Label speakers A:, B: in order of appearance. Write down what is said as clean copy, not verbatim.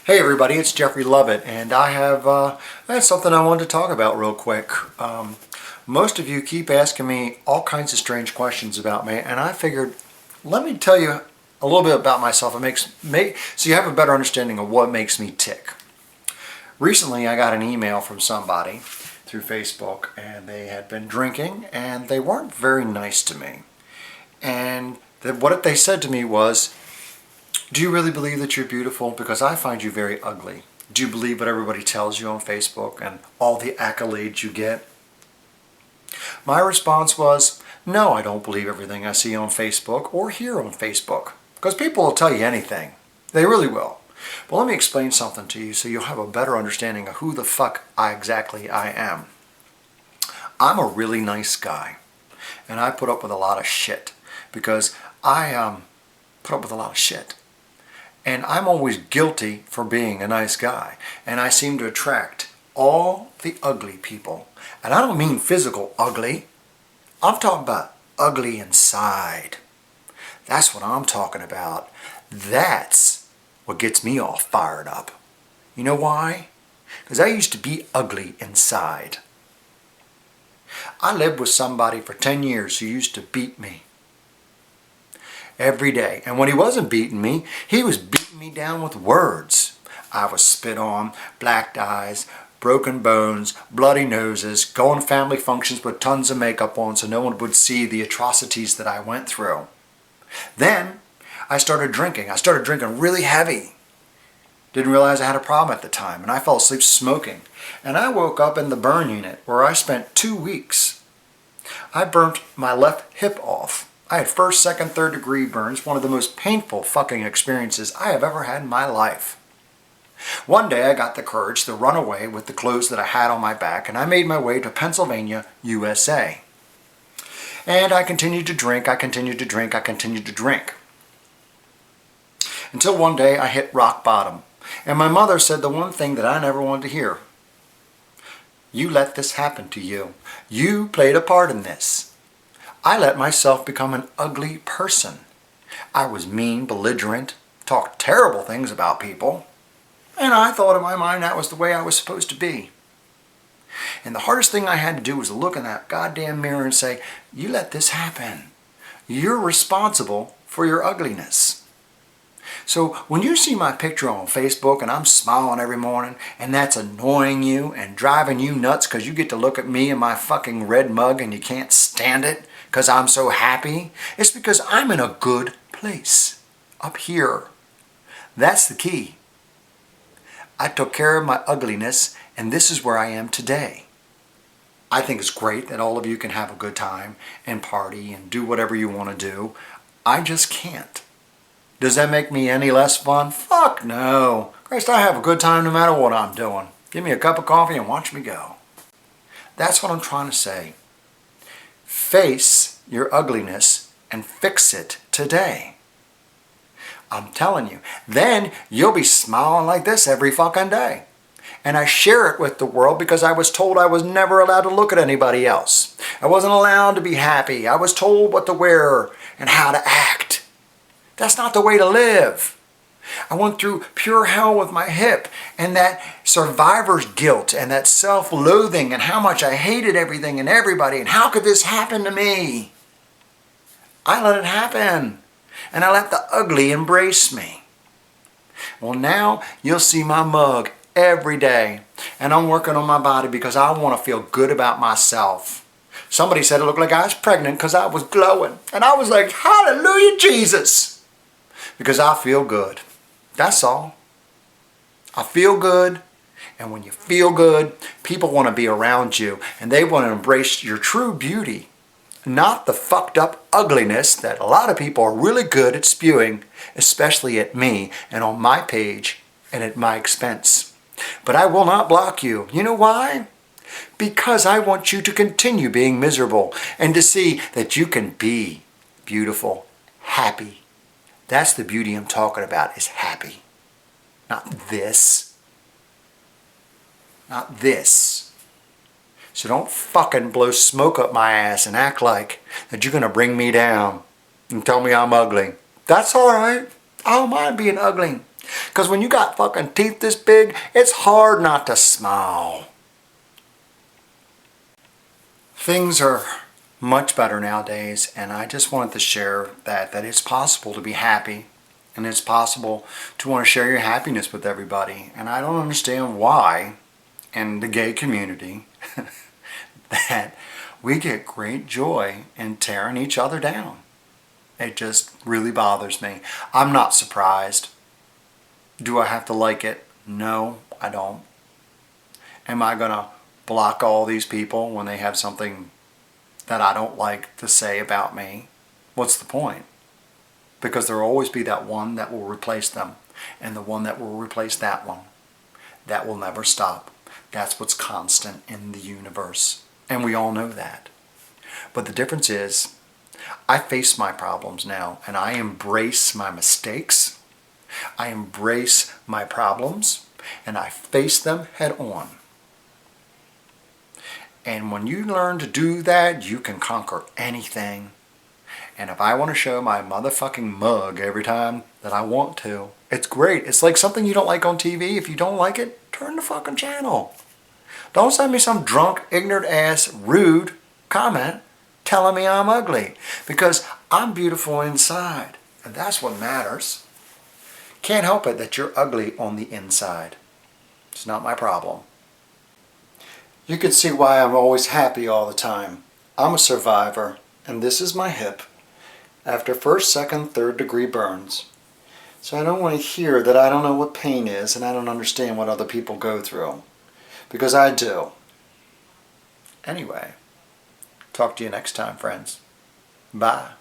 A: Hey everybody, it's Jeffrey Lovett, and I have something I wanted to talk about real quick. Most of you keep asking me all kinds of strange questions about me, and I figured, let me tell you a little bit about myself. So you have a better understanding of what makes me tick. Recently, I got an email from somebody through Facebook, and they had been drinking, and they weren't very nice to me. And what they said to me was, "Do you really believe that you're beautiful? Because I find you very ugly. Do you believe what everybody tells you on Facebook and all the accolades you get?" My response was, no, I don't believe everything I see on Facebook or hear on Facebook. Because people will tell you anything. They really will. But let me explain something to you so you'll have a better understanding of who the fuck exactly I am. I'm a really nice guy. And I put up with a lot of shit. Because I put up with a lot of shit. And I'm always guilty for being a nice guy. And I seem to attract all the ugly people. And I don't mean physical ugly. I'm talking about ugly inside. That's what I'm talking about. That's what gets me all fired up. You know why? Because I used to be ugly inside. I lived with somebody for 10 years who used to beat me every day. And when he wasn't beating me, he was beating me down with words. I was spit on, black eyes, broken bones, bloody noses, going to family functions with tons of makeup on so no one would see the atrocities that I went through. Then I started drinking. I started drinking really heavy. Didn't realize I had a problem at the time, and I fell asleep smoking. And I woke up in the burn unit where I spent 2 weeks. I burnt my left hip off. I had first, second, third degree burns, one of the most painful fucking experiences I have ever had in my life. One day I got the courage to run away with the clothes that I had on my back, and I made my way to Pennsylvania, USA. And I continued to drink, I continued to drink, I continued to drink. Until one day I hit rock bottom. And my mother said the one thing that I never wanted to hear. "You let this happen to you. You played a part in this." I let myself become an ugly person. I was mean, belligerent, talked terrible things about people. And I thought in my mind that was the way I was supposed to be. And the hardest thing I had to do was look in that goddamn mirror and say, "You let this happen. You're responsible for your ugliness." So when you see my picture on Facebook and I'm smiling every morning and that's annoying you and driving you nuts because you get to look at me in my fucking red mug and you can't stand it because I'm so happy, it's because I'm in a good place up here. That's the key. I took care of my ugliness, and this is where I am today. I think it's great that all of you can have a good time and party and do whatever you want to do. I just can't. Does that make me any less fun? Fuck no. Christ, I have a good time no matter what I'm doing. Give me a cup of coffee and watch me go. That's what I'm trying to say. Face your ugliness and fix it today. I'm telling you. Then you'll be smiling like this every fucking day. And I share it with the world because I was told I was never allowed to look at anybody else. I wasn't allowed to be happy. I was told what to wear and how to act. That's not the way to live. I went through pure hell with my hip and that survivor's guilt and that self-loathing and how much I hated everything and everybody and how could this happen to me? I let it happen. And I let the ugly embrace me. Well, now you'll see my mug every day. And I'm working on my body because I want to feel good about myself. Somebody said it looked like I was pregnant because I was glowing. And I was like, hallelujah, Jesus. Because I feel good. That's all. I feel good. And when you feel good, people want to be around you. And they want to embrace your true beauty. Not the fucked up ugliness that a lot of people are really good at spewing, especially at me and on my page and at my expense. But I will not block you. You know why? Because I want you to continue being miserable and to see that you can be beautiful, happy. That's the beauty I'm talking about, is happy. Not this. Not this. So don't fucking blow smoke up my ass and act like that you're going to bring me down and tell me I'm ugly. That's all right. I don't mind being ugly. Because when you got fucking teeth this big, it's hard not to smile. Things are much better nowadays, and I just wanted to share that it's possible to be happy, and it's possible to want to share your happiness with everybody. And I don't understand why in the gay community that we get great joy in tearing each other down. It just really bothers me. I'm not surprised. Do I have to like it? No, I don't. Am I going to block all these people when they have something that I don't like to say about me? What's the point? Because there will always be that one that will replace them, and the one that will replace that one. That will never stop. That's what's constant in the universe. And we all know that. But the difference is, I face my problems now, and I embrace my mistakes. I embrace my problems, and I face them head on. And when you learn to do that, you can conquer anything. And if I want to show my motherfucking mug every time that I want to, it's great. It's like something you don't like on TV. If you don't like it, turn the fucking channel. Don't send me some drunk, ignorant ass, rude comment telling me I'm ugly. Because I'm beautiful inside. And that's what matters. Can't help it that you're ugly on the inside. It's not my problem. You can see why I'm always happy all the time. I'm a survivor, and this is my hip after first, second, third degree burns. So I don't want to hear that I don't know what pain is and I don't understand what other people go through. Because I do. Anyway, talk to you next time, friends. Bye.